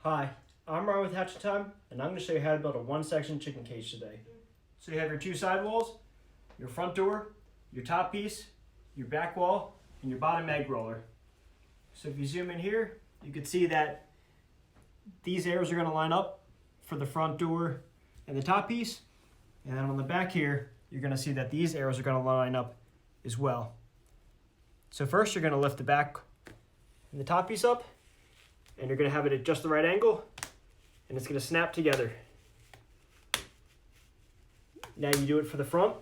Hi, I'm Ryan with Hatch Time, and I'm going to show you how to build a one-section chicken cage today. So you have your two side walls, your front door, your top piece, your back wall, and your bottom egg roller. So if you zoom in here, you can see that these arrows are going to line up for the front door and the top piece. And then on the back here, you're going to see that these arrows are going to line up as well. So first you're going to lift the back and the top piece up, and you're going to have it at just the right angle, and it's going to snap together. Now you do it for the front.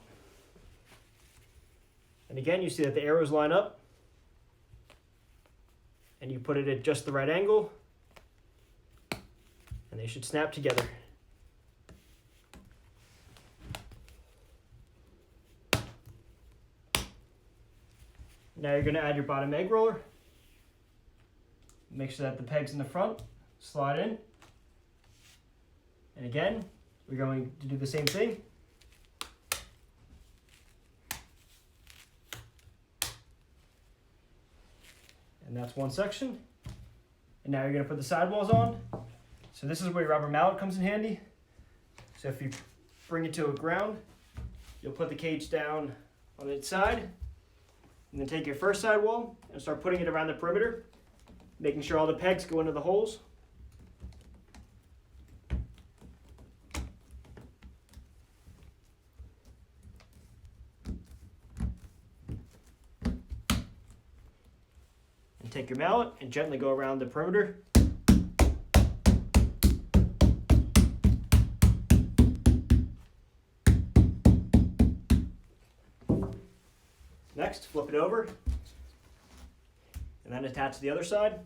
And again, you see that the arrows line up, and you put it at just the right angle, and they should snap together. Now you're going to add your bottom egg roller. Make sure that the pegs in the front slide in. And again, we're going to do the same thing. And that's one section. And now you're going to put the sidewalls on. So this is where your rubber mallet comes in handy. So if you bring it to a ground, you'll put the cage down on its side, and then take your first sidewall and start putting it around the perimeter, making sure all the pegs go into the holes. And take your mallet and gently go around the perimeter. Next, flip it over, and then attach the other side.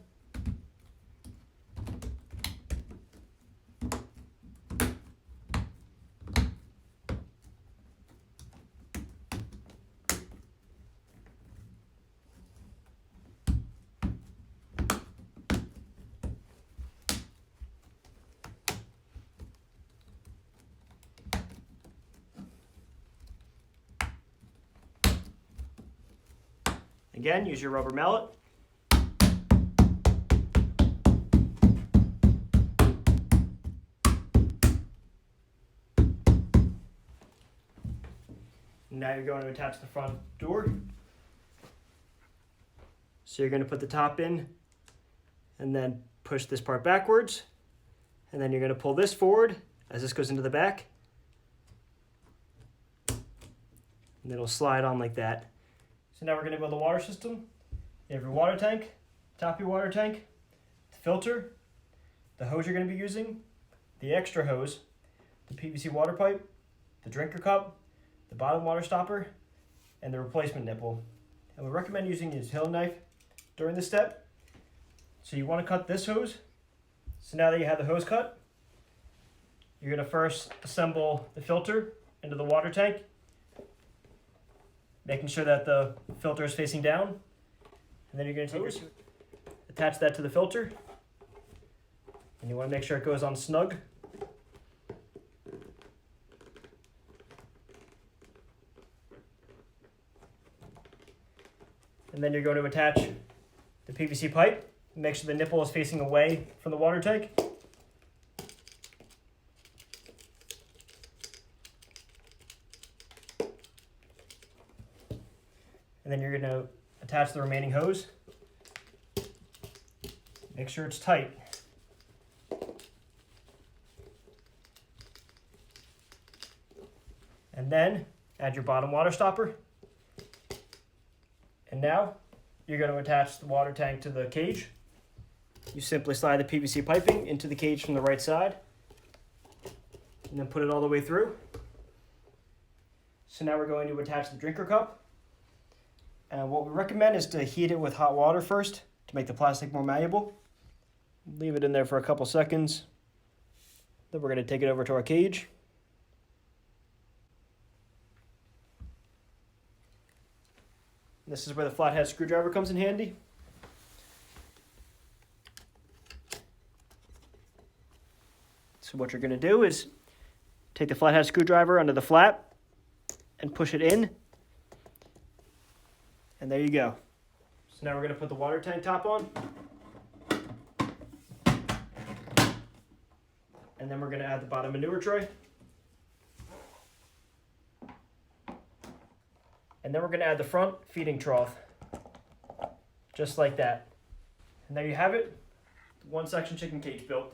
Again, use your rubber mallet. Now you're going to attach the front door. So you're going to put the top in and then push this part backwards. And then you're going to pull this forward as this goes into the back. And it'll slide on like that. So now we're going to build a water system. You have your water tank, top of your water tank, the filter, the hose you're going to be using, the extra hose, the PVC water pipe, the drinker cup, the bottom water stopper, and the replacement nipple. And we recommend using a utility knife during this step. So you want to cut this hose. So now that you have the hose cut, you're going to first assemble the filter into the water tank, making sure that the filter is facing down. And then you're going to attach that to the filter. And you want to make sure it goes on snug. And then you're going to attach the PVC pipe. Make sure the nipple is facing away from the water tank. And then you're going to attach the remaining hose. Make sure it's tight. And then add your bottom water stopper. And now you're going to attach the water tank to the cage. You simply slide the PVC piping into the cage from the right side, and then put it all the way through. So now we're going to attach the drinker cup. And what we recommend is to heat it with hot water first to make the plastic more malleable. Leave it in there for a couple seconds. Then we're going to take it over to our cage. This is where the flathead screwdriver comes in handy. So what you're going to do is take the flathead screwdriver under the flap and push it in. And there you go. So now we're going to put the water tank top on. And then we're going to add the bottom manure tray. And then we're going to add the front feeding trough. Just like that. And there you have it. The one section chicken cage built.